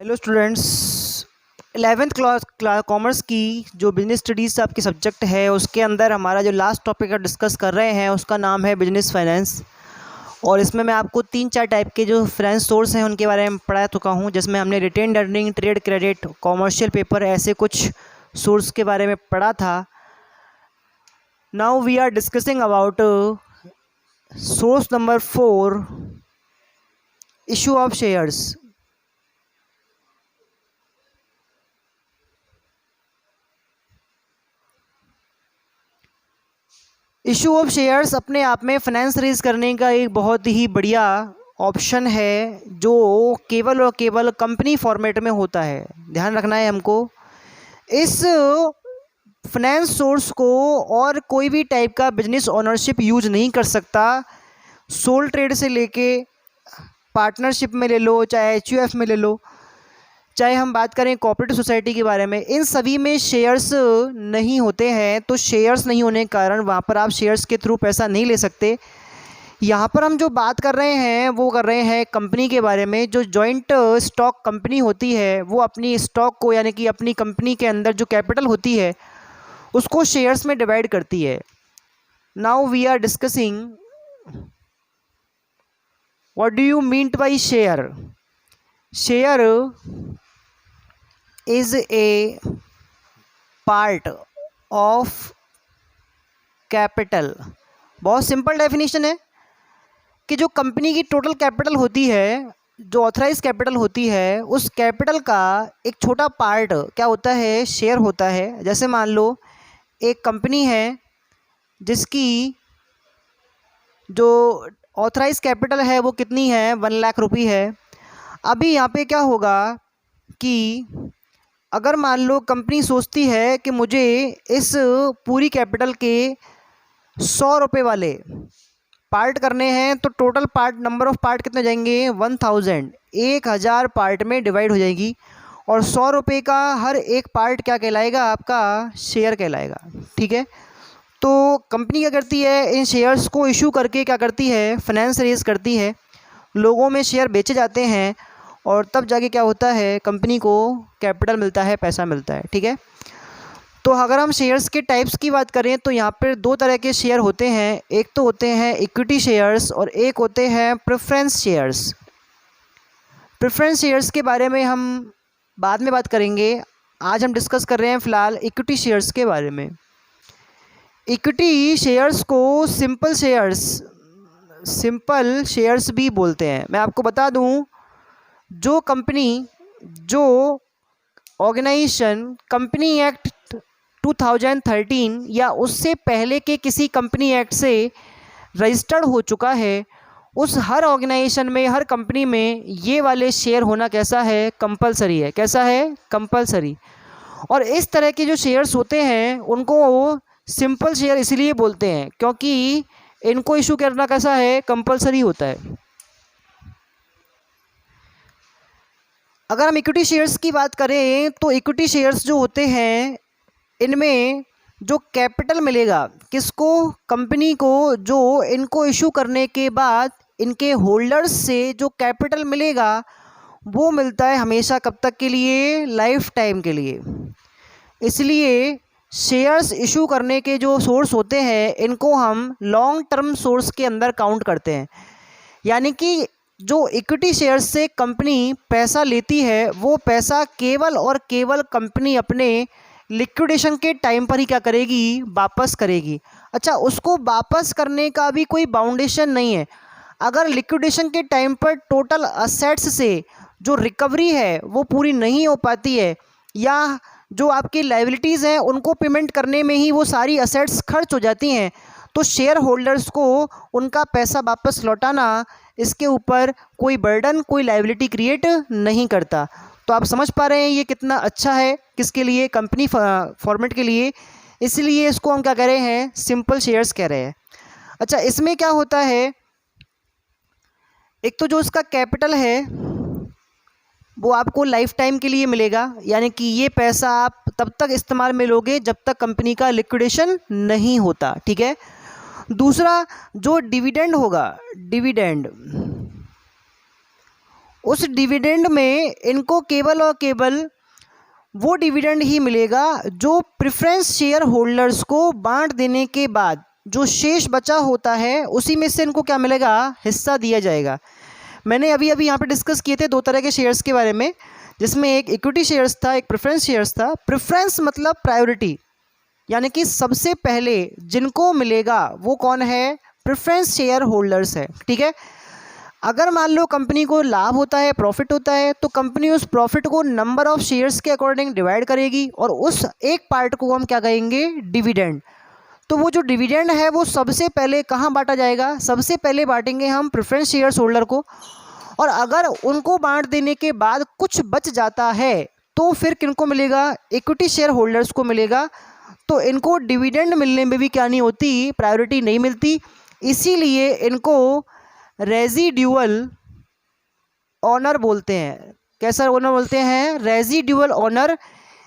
Hello students. 11th class commerce की जो business studies आपकी सब्जेक्ट है उसके अंदर हमारा जो लास्ट टॉपिक का डिस्कस कर रहे हैं उसका नाम है बिजनेस फाइनेंस। और इसमें मैं आपको 3-4 टाइप के जो फाइनेंस सोर्स हैं उनके बारे में पढ़ा चुका हूं, जिसमें हमने retained earning, trade credit, commercial paper ऐसे कुछ सोर्स के बारे में पढ़ा था। Now we are discussing about source number 4, issue of shares. Issue of shares अपने आप में फाइनेंस रेज करने का एक बहुत ही बढ़िया ऑप्शन है जो केवल और केवल कंपनी फॉर्मेट में होता है। ध्यान रखना है हमको। इस फाइनेंस सोर्स को और कोई भी टाइप का बिजनेस ओनरशिप यूज नहीं कर सकता। सोल ट्रेड से लेके पार्टनरशिप में ले लो, चाहे एचयूएफ में ले लो, चाहे हम बात करें कोऑपरेटिव सोसाइटी के बारे में, इन सभी में शेयर्स नहीं होते हैं। तो शेयर्स नहीं होने के कारण वहाँ पर आप शेयर्स के थ्रू पैसा नहीं ले सकते। यहाँ पर हम जो बात कर रहे हैं वो कर रहे हैं कंपनी के बारे में। जो जॉइंट स्टॉक कंपनी होती है वो अपनी स्टॉक को, यानी कि अपनी कंपनी के अंदर जो कैपिटल होती है उसको शेयर्स में डिवाइड करती है। Now we are discussing what do you mean by share. Share is a part of capital। बहुत सिंपल डेफिनेशन है कि जो कंपनी की टोटल कैपिटल होती है, जो ऑथराइज कैपिटल होती है, उस कैपिटल का एक छोटा पार्ट क्या होता है, शेयर होता है। जैसे मान लो एक कंपनी है जिसकी जो ऑथराइज कैपिटल है वो कितनी है, 1 लाख रुपये है। अभी यहाँ पे क्या होगा कि अगर मान लो कंपनी सोचती है कि मुझे इस पूरी कैपिटल के 100 रुपये वाले पार्ट करने हैं, तो total part, number of part कितने जाएंगे, 1000 पार्ट में डिवाइड हो जाएगी। और 100 रुपये का हर एक पार्ट क्या कहलाएगा, आपका शेयर कहलाएगा। ठीक है। तो कंपनी क्या करती है, इन शेयर्स को इशू करके क्या करती है, फाइनेंस रेज करती है। लोगों में शेयर बेचे जाते हैं और तब जाके क्या होता है, कंपनी को कैपिटल मिलता है, पैसा मिलता है। ठीक है। तो अगर हम शेयर्स के टाइप्स की बात करें तो यहाँ पर 2 तरह के शेयर होते हैं। एक तो होते हैं इक्विटी शेयर्स और एक होते हैं प्रेफरेंस शेयर्स। प्रेफरेंस शेयर्स के बारे में हम बाद में बात करेंगे। आज हम डिस्कस कर रहे हैं फ़िलहाल इक्विटी शेयर्स के बारे में। इक्विटी शेयर्स को सिंपल शेयर्स भी बोलते हैं। मैं आपको बता दूं, जो ऑर्गेनाइजेशन कंपनी एक्ट 2013 या उससे पहले के किसी कंपनी एक्ट से रजिस्टर्ड हो चुका है, उस हर ऑर्गेनाइजेशन में, हर कंपनी में ये वाले शेयर होना कैसा है, कंपलसरी है। कैसा है, कंपलसरी। और इस तरह के जो शेयर्स होते हैं उनको सिंपल शेयर इसलिए बोलते हैं क्योंकि इनको इशू करना कैसा है, कंपलसरी होता है। अगर हम इक्विटी शेयर्स की बात करें तो इक्विटी शेयर्स जो होते हैं इनमें जो कैपिटल मिलेगा किसको, कंपनी को, जो इनको इशू करने के बाद इनके होल्डर्स से जो कैपिटल मिलेगा वो मिलता है हमेशा कब तक के लिए, लाइफ टाइम के लिए। इसलिए शेयर्स इशू करने के जो सोर्स होते हैं इनको हम लॉन्ग टर्म सोर्स के अंदर काउंट करते हैं। यानी कि जो इक्विटी शेयर्स से कंपनी पैसा लेती है वो पैसा केवल और केवल कंपनी अपने लिक्विडेशन के टाइम पर ही क्या करेगी, वापस करेगी। अच्छा, उसको वापस करने का भी कोई बाउंडेशन नहीं है। अगर लिक्विडेशन के टाइम पर टोटल असेट्स से जो रिकवरी है वो पूरी नहीं हो पाती है, या जो आपकी लायबिलिटीज़ हैं उनको पेमेंट करने में ही वो सारी असेट्स खर्च हो जाती हैं, तो शेयर होल्डर्स को उनका पैसा वापस लौटाना, इसके ऊपर कोई बर्डन, कोई लायबिलिटी क्रिएट नहीं करता। तो आप समझ पा रहे हैं ये कितना अच्छा है, किसके लिए, कंपनी फॉर्मेट के लिए। इसलिए इसको हम क्या कह रहे हैं, सिंपल शेयर्स कह रहे हैं। अच्छा, इसमें क्या होता है, एक तो जो इसका कैपिटल है वो आपको लाइफ टाइम के लिए मिलेगा, यानी कि ये पैसा आप तब तक इस्तेमाल में लोगे जब तक कंपनी का लिक्विडेशन नहीं होता। ठीक है। दूसरा, जो डिविडेंड होगा, डिविडेंड उस डिविडेंड में इनको केवल और केवल वो डिविडेंड ही मिलेगा जो प्रेफरेंस शेयर होल्डर्स को बांट देने के बाद जो शेष बचा होता है उसी में से इनको क्या मिलेगा, हिस्सा दिया जाएगा। मैंने अभी यहाँ पे डिस्कस किए थे दो तरह के शेयर्स के बारे में, जिसमें एक इक्विटी शेयर्स था, एक प्रेफरेंस शेयर्स था। प्रेफरेंस मतलब प्रायोरिटी, यानी कि सबसे पहले जिनको मिलेगा वो कौन है, प्रेफरेंस शेयर होल्डर्स है। ठीक है, अगर मान लो कंपनी को लाभ होता है, प्रॉफिट होता है, तो कंपनी उस प्रॉफिट को नंबर ऑफ शेयर्स के अकॉर्डिंग डिवाइड करेगी और उस एक पार्ट को हम क्या कहेंगे, डिविडेंड। तो वो जो डिविडेंड है वो सबसे पहले कहाँ बांटा जाएगा, सबसे पहले बांटेंगे हम प्रेफरेंस शेयर्स होल्डर को। और अगर उनको बांट देने के बाद कुछ बच जाता है तो फिर किनको मिलेगा, इक्विटी शेयर होल्डर्स को मिलेगा। तो इनको डिविडेंड मिलने में भी क्या नहीं होती, प्रायोरिटी नहीं मिलती। इसीलिए इनको रेजिड्यूअल ऑनर बोलते हैं। कैसा ऑनर बोलते हैं, रेजिड्यूअल ऑनर।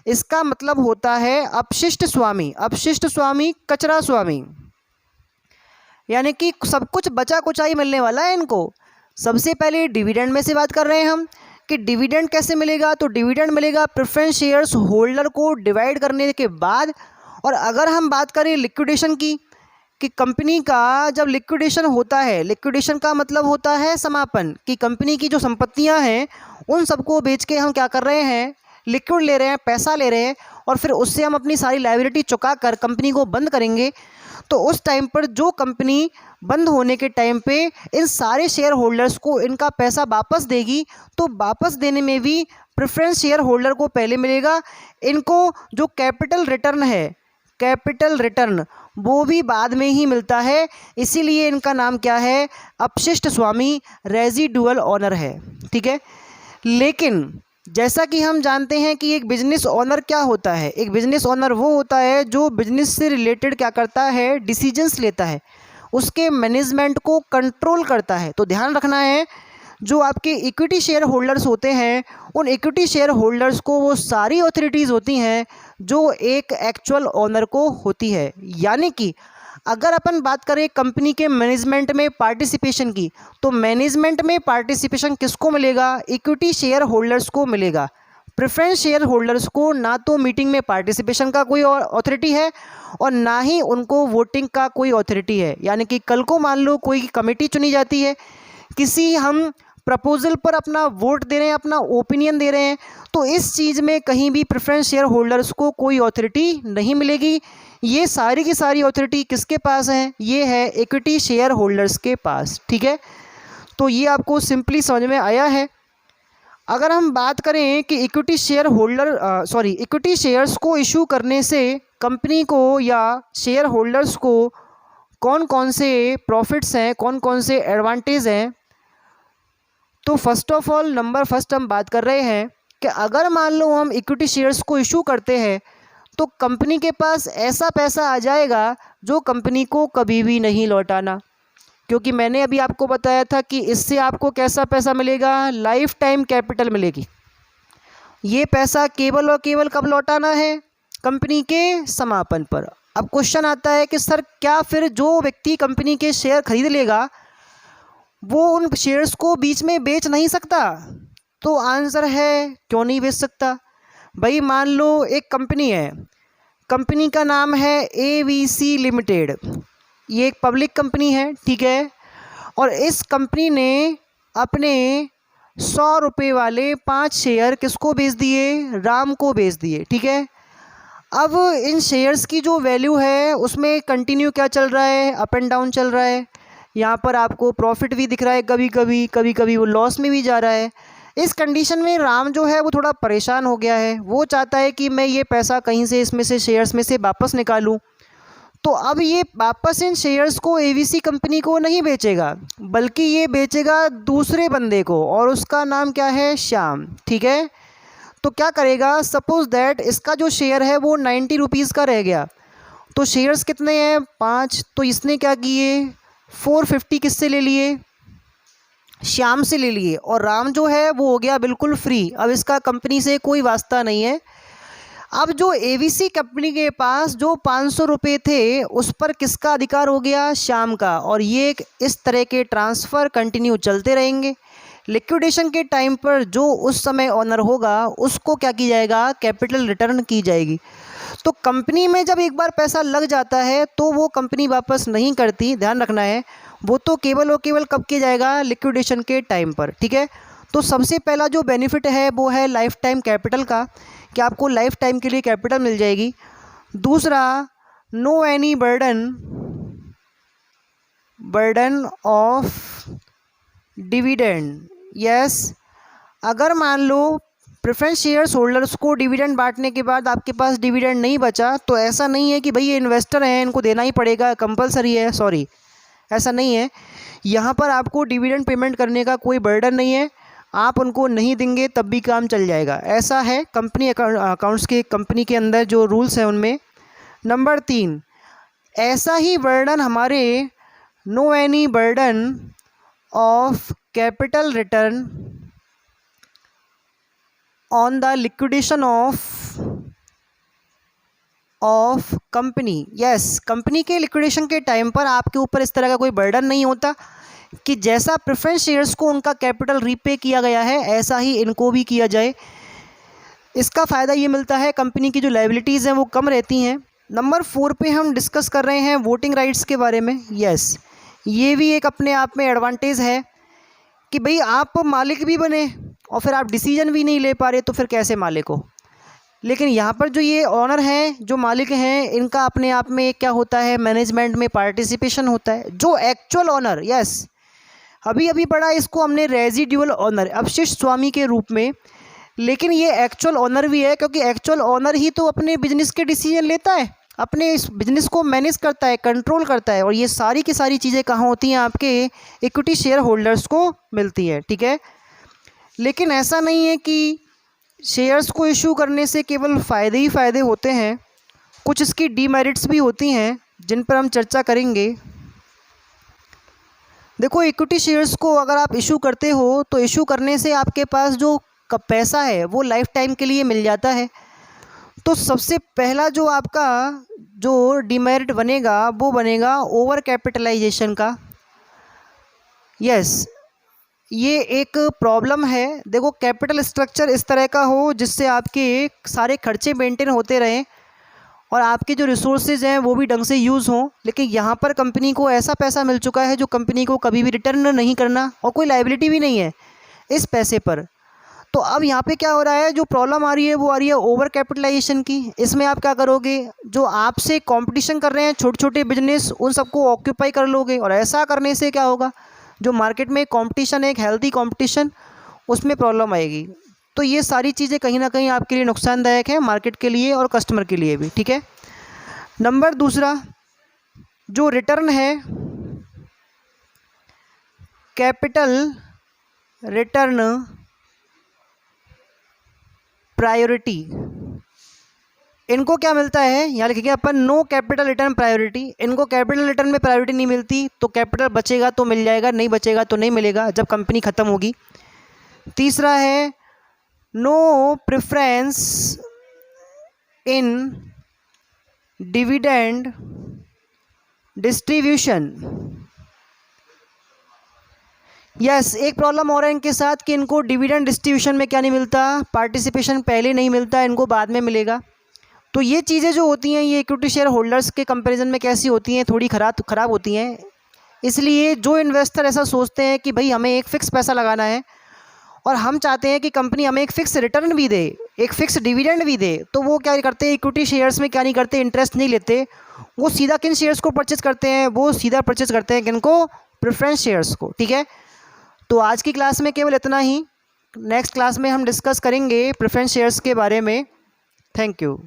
इसका मतलब होता है अपशिष्ट स्वामी। अपशिष्ट स्वामी, कचरा स्वामी, यानी कि सब कुछ बचा कुचा ही मिलने वाला है इनको। सबसे पहले डिविडेंड में से बात कर रहे हैं हम कि डिविडेंड कैसे मिलेगा, तो डिविडेंड मिलेगा प्रेफरेंस शेयर्स होल्डर को डिवाइड करने के बाद। और अगर हम बात करें लिक्विडेशन की, कि कंपनी का जब लिक्विडेशन होता है, लिक्विडेशन का मतलब होता है समापन, कि कंपनी की जो संपत्तियां हैं उन सबको बेच के हम क्या कर रहे हैं, लिक्विड ले रहे हैं, पैसा ले रहे हैं, और फिर उससे हम अपनी सारी लायबिलिटी चुका कर कंपनी को बंद करेंगे। तो उस टाइम पर जो कंपनी बंद होने के टाइम पे इन सारे शेयर होल्डर्स को इनका पैसा वापस देगी, तो वापस देने में भी प्रेफरेंस शेयर होल्डर को पहले मिलेगा। इनको जो कैपिटल रिटर्न है, कैपिटल रिटर्न, वो भी बाद में ही मिलता है। इसीलिए इनका नाम क्या है, अपशिष्ट स्वामी, रेजिडुअल ऑनर है। ठीक है, लेकिन जैसा कि हम जानते हैं कि एक बिजनेस ओनर क्या होता है, एक बिजनेस ओनर वो होता है जो बिजनेस से रिलेटेड क्या करता है, डिसीजंस लेता है, उसके मैनेजमेंट को कंट्रोल करता है। तो ध्यान रखना है, जो आपके इक्विटी शेयर होल्डर्स होते हैं उन इक्विटी शेयर होल्डर्स को वो सारी अथॉरिटीज़ होती हैं जो एक एक्चुअल ओनर को होती है। यानी कि अगर अपन बात करें कंपनी के मैनेजमेंट में पार्टिसिपेशन की, तो मैनेजमेंट में पार्टिसिपेशन किसको मिलेगा, इक्विटी शेयर होल्डर्स को मिलेगा। प्रेफरेंस शेयर होल्डर्स को ना तो मीटिंग में पार्टिसिपेशन का कोई अथॉरिटी है और ना ही उनको वोटिंग का कोई अथॉरिटी है। यानी कि कल को मान लो कोई कमेटी चुनी जाती है, किसी हम प्रपोजल पर अपना वोट दे रहे हैं, अपना ओपिनियन दे रहे हैं, तो इस चीज़ में कहीं भी प्रेफरेंस शेयर होल्डर्स को कोई अथॉरिटी नहीं मिलेगी। ये सारी की सारी अथॉरिटी किसके पास है, ये है इक्विटी शेयर होल्डर्स के पास। ठीक है, तो ये आपको सिंपली समझ में आया है। अगर हम बात करें कि equity share holder equity shares को इशू करने से कंपनी को या शेयर होल्डर्स को कौन कौन से प्रॉफिट्स हैं, कौन कौन से एडवांटेज हैं, तो first of all number first हम बात कर रहे हैं कि अगर मान लो हम इक्विटी शेयर्स को इशू करते हैं तो कंपनी के पास ऐसा पैसा आ जाएगा जो कंपनी को कभी भी नहीं लौटाना। क्योंकि मैंने अभी आपको बताया था कि इससे आपको कैसा पैसा मिलेगा, लाइफ टाइम कैपिटल मिलेगी। ये पैसा केवल और केवल कब लौटाना है, कंपनी के समापन पर। अब क्वेश्चन आता है कि सर क्या फिर जो व्यक्ति कंपनी के शेयर खरीद लेगा वो उन शेयर्स को बीच में बेच नहीं सकता? तो आंसर है क्यों नहीं बेच सकता। भाई मान लो एक कंपनी है, कंपनी का नाम है एवीसी लिमिटेड, ये एक पब्लिक कंपनी है, ठीक है। और इस कंपनी ने अपने 100 रुपये वाले 5 शेयर किसको बेच दिए, राम को बेच दिए, ठीक है। अब इन शेयर्स की जो वैल्यू है उसमें कंटिन्यू क्या चल रहा है, अप एंड डाउन चल रहा है। यहाँ पर आपको प्रॉफिट भी दिख रहा है, कभी कभी वो लॉस में भी जा रहा है। इस कंडीशन में राम जो है वो थोड़ा परेशान हो गया है, वो चाहता है कि मैं ये पैसा कहीं से इसमें से शेयर्स में से वापस निकालूं। तो अब ये वापस इन शेयर्स को एवीसी कंपनी को नहीं बेचेगा, बल्कि ये बेचेगा दूसरे बंदे को, और उसका नाम क्या है, श्याम, ठीक है। तो क्या करेगा, सपोज दैट इसका जो शेयर है वो 90 रुपीज़ का रह गया, तो शेयर्स कितने हैं, 5, तो इसने क्या किए, 450 किससे ले लिए, श्याम से ले लिए, और राम जो है वो हो गया बिल्कुल फ्री। अब इसका कंपनी से कोई वास्ता नहीं है। अब जो एवीसी कंपनी के पास जो 500 रुपये थे उस पर किसका अधिकार हो गया, श्याम का। और ये इस तरह के ट्रांसफ़र कंटिन्यू चलते रहेंगे। लिक्विडेशन के टाइम पर जो उस समय ओनर होगा उसको क्या की जाएगा, कैपिटल रिटर्न की जाएगी। तो कंपनी में जब एक बार पैसा लग जाता है तो वो कंपनी वापस नहीं करती, ध्यान रखना है। वो तो केवल और केवल कब किया जाएगा, लिक्विडेशन के टाइम पर, ठीक है। तो सबसे पहला जो बेनिफिट है वो है लाइफ टाइम कैपिटल का, कि आपको लाइफ टाइम के लिए कैपिटल मिल जाएगी। दूसरा, no any burden of dividend. Yes, अगर मान लो प्रेफरेंस शेयर्स होल्डर्स को डिविडेंड बांटने के बाद आपके पास डिविडेंड नहीं बचा, तो ऐसा नहीं है कि भाई ये इन्वेस्टर हैं इनको देना ही पड़ेगा, कंपलसरी है, सॉरी, ऐसा नहीं है। यहाँ पर आपको डिविडेंड पेमेंट करने का कोई बर्डन नहीं है, आप उनको नहीं देंगे तब भी काम चल जाएगा, ऐसा है कंपनी अकाउंट्स के, कंपनी के अंदर जो रूल्स हैं उनमें। नंबर 3, ऐसा ही बर्डन हमारे no any burden of capital return on the liquidation of company. Yes, company के लिक्विडेशन के टाइम पर आपके ऊपर इस तरह का कोई बर्डन नहीं होता कि जैसा प्रेफरेंस शेयर्स को उनका कैपिटल रीपे किया गया है ऐसा ही इनको भी किया जाए। इसका फ़ायदा ये मिलता है, कंपनी की जो लायबिलिटीज़ हैं वो कम रहती हैं। नंबर 4 पे हम डिस्कस कर रहे हैं वोटिंग राइट्स के बारे में। यस, ये भी एक अपने आप में एडवांटेज है कि भाई आप मालिक भी बने और फिर आप डिसीजन भी नहीं ले पा रहे, तो फिर कैसे मालिक हो। लेकिन यहाँ पर जो ये ऑनर हैं, जो मालिक हैं, इनका अपने आप में क्या होता है, मैनेजमेंट में पार्टिसिपेशन होता है। जो एक्चुअल ऑनर, यस, अभी अभी पढ़ा इसको हमने रेजिडुअल ऑनर, अपशिष्ट स्वामी के रूप में, लेकिन ये एक्चुअल ऑनर भी है, क्योंकि एक्चुअल ऑनर ही तो अपने बिजनेस के डिसीजन लेता है, अपने इस बिजनेस को मैनेज करता है, कंट्रोल करता है, और ये सारी की सारी चीज़ें कहाँ होती हैं, आपके इक्विटी शेयर होल्डर्स को मिलती हैं, ठीक है। लेकिन ऐसा नहीं है कि शेयर्स को इशू करने से केवल फ़ायदे ही फ़ायदे होते हैं, कुछ इसकी डीमेरिट्स भी होती हैं जिन पर हम चर्चा करेंगे। देखो, इक्विटी शेयर्स को अगर आप इशू करते हो तो इशू करने से आपके पास जो पैसा है वो लाइफ टाइम के लिए मिल जाता है। तो सबसे पहला जो आपका जो डीमेरिट बनेगा वो बनेगा ओवर कैपिटलाइजेशन का। यस, ये एक प्रॉब्लम है। देखो, कैपिटल स्ट्रक्चर इस तरह का हो जिससे आपके सारे खर्चे मेंटेन होते रहें और आपके जो रिसोर्सेज हैं वो भी ढंग से यूज़ हों। लेकिन यहाँ पर कंपनी को ऐसा पैसा मिल चुका है जो कंपनी को कभी भी रिटर्न नहीं करना, और कोई लायबिलिटी भी नहीं है इस पैसे पर। तो अब यहाँ पे क्या हो रहा है, जो प्रॉब्लम आ रही है वो आ रही है ओवर कैपिटलाइजेशन की। इसमें आप क्या करोगे, जो आपसे कंपटीशन कर रहे हैं छोटे छोटे बिजनेस, उन सबको ऑक्यूपाई कर लोगे, और ऐसा करने से क्या होगा, जो मार्केट में कंपटीशन है, एक हेल्दी कंपटीशन, उसमें प्रॉब्लम आएगी। तो ये सारी चीज़ें कहीं ना कहीं आपके लिए नुकसानदायक है, मार्केट के लिए और कस्टमर के लिए भी, ठीक है। नंबर दूसरा, जो रिटर्न है, कैपिटल रिटर्न प्रायोरिटी, इनको क्या मिलता है, यहाँ लिखेंगे अपन नो कैपिटल रिटर्न प्रायोरिटी। इनको कैपिटल रिटर्न में प्रायोरिटी नहीं मिलती, तो कैपिटल बचेगा तो मिल जाएगा, नहीं बचेगा तो नहीं मिलेगा जब कंपनी ख़त्म होगी। तीसरा है no preference in dividend distribution. Yes, एक प्रॉब्लम और है इनके साथ कि इनको डिविडेंड डिस्ट्रीब्यूशन में क्या नहीं मिलता, पार्टिसिपेशन पहले नहीं मिलता, इनको बाद में मिलेगा। तो ये चीज़ें जो होती हैं, ये इक्विटी शेयर होल्डर्स के कंपैरिजन में कैसी होती हैं, थोड़ी ख़राब होती हैं। इसलिए जो इन्वेस्टर ऐसा सोचते हैं कि भाई हमें एक फ़िक्स पैसा लगाना है और हम चाहते हैं कि कंपनी हमें एक फ़िक्स रिटर्न भी दे, एक फ़िक्स डिविडेंड भी दे, तो वो क्या करते हैं, इक्विटी शेयर्स में क्या नहीं करते, इंटरेस्ट नहीं लेते। वो सीधा किन शेयर्स को परचेज़ करते हैं, वो सीधा परचेज़ करते हैं किनको, प्रेफरेंस शेयर्स को, ठीक है। तो आज की क्लास में केवल इतना ही। नेक्स्ट क्लास में हम डिस्कस करेंगे प्रेफरेंस शेयर्स के बारे में। Thank you.